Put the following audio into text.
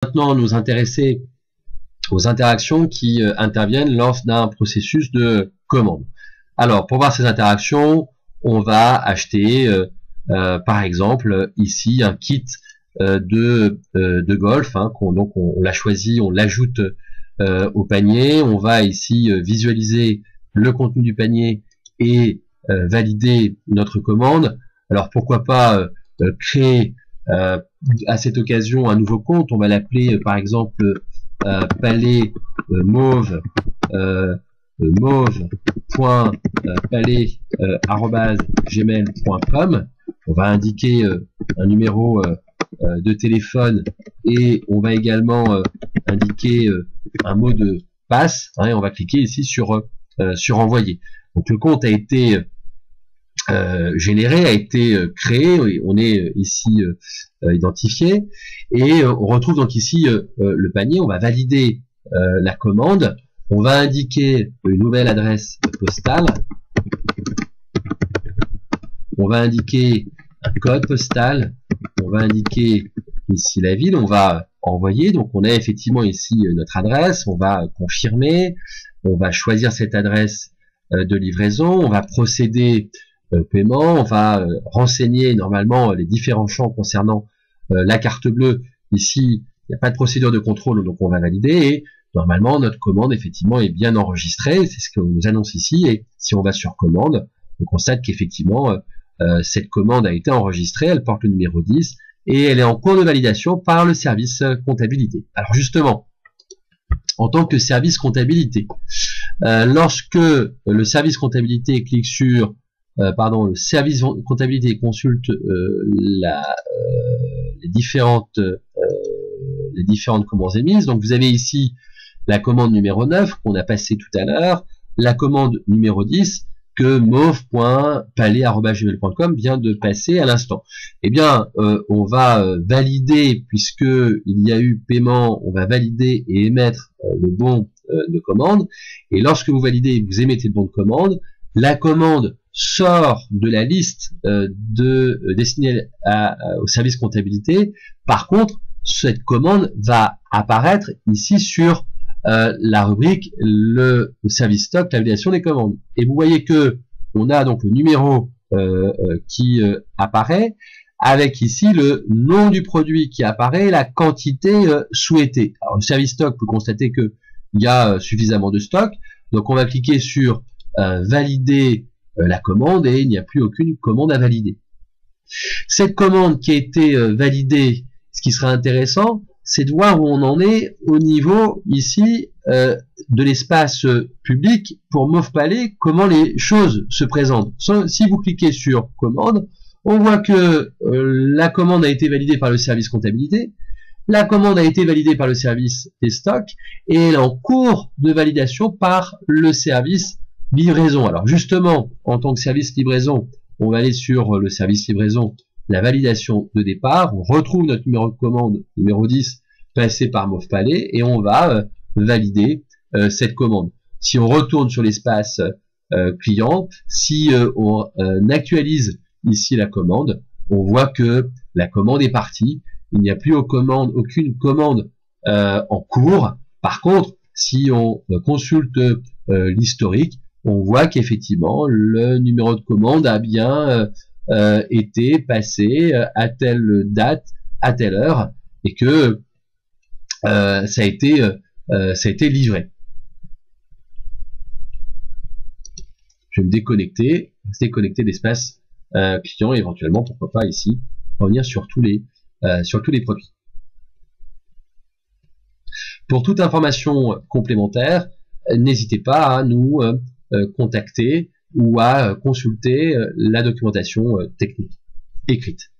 maintenant nous intéresser aux interactions qui interviennent lors d'un processus de commande. Alors, pour voir ces interactions, on va acheter, par exemple, ici un kit de golf. Hein, donc on l'a choisi, on l'ajoute au panier. On va ici visualiser le contenu du panier et valider notre commande. Alors, pourquoi pas créer à cette occasion un nouveau compte. On va l'appeler par exemple palais mauve mauve.palais@gmail.com. On va indiquer un numéro de téléphone et on va également indiquer un mot de passe, hein, et on va cliquer ici sur envoyer. Donc le compte a été généré, a été créé, on est ici identifié, et on retrouve donc ici le panier. On va valider la commande, on va indiquer une nouvelle adresse postale, on va indiquer un code postal, on va indiquer ici la ville, on va envoyer. Donc on a effectivement ici notre adresse, on va confirmer, on va choisir cette adresse de livraison, on va procéder paiement, on va renseigner normalement les différents champs concernant la carte bleue. Ici, il n'y a pas de procédure de contrôle, donc on va valider, et normalement notre commande effectivement est bien enregistrée, c'est ce qu'on nous annonce ici. Et si on va sur commande, on constate qu'effectivement cette commande a été enregistrée, elle porte le numéro 10 et elle est en cours de validation par le service comptabilité. Alors justement, en tant que service comptabilité, lorsque le service comptabilité clique sur le service comptabilité consulte les différentes commandes émises. Donc vous avez ici la commande numéro 9 qu'on a passée tout à l'heure, la commande numéro 10 que mauve.palais@gmail.com vient de passer à l'instant. Eh bien, on va valider, puisque il y a eu paiement, on va valider et émettre le bon de commande. Et lorsque vous validez, vous émettez le bon de commande, la commande sort de la liste destinée au service comptabilité. Par contre, cette commande va apparaître ici sur la rubrique le service stock, la validation des commandes. Et vous voyez que on a donc le numéro qui apparaît, avec ici le nom du produit qui apparaît, la quantité souhaitée. Alors le service stock peut constater que il y a suffisamment de stock, donc on va cliquer sur valider la commande et il n'y a plus aucune commande à valider. Cette commande qui a été validée, ce qui sera intéressant, c'est de voir où on en est au niveau ici de l'espace public pour Mauve Palais, comment les choses se présentent. Si vous cliquez sur commande, on voit que la commande a été validée par le service comptabilité, la commande a été validée par le service des stocks et elle est en cours de validation par le service livraison. Alors justement, en tant que service livraison, on va aller sur le service livraison, la validation de départ, on retrouve notre numéro de commande, numéro 10, passé par Mauve Palais, et on va valider cette commande. Si on retourne sur l'espace client, si on actualise ici la commande, on voit que la commande est partie, il n'y a plus aucune commande en cours. Par contre, si on consulte l'historique, on voit qu'effectivement le numéro de commande a bien été passé à telle date, à telle heure, et que ça a été livré. Je vais me déconnecter de l'espace client, et éventuellement, pourquoi pas ici, revenir sur tous les produits. Pour toute information complémentaire, n'hésitez pas à nous contacter ou à consulter la documentation technique écrite.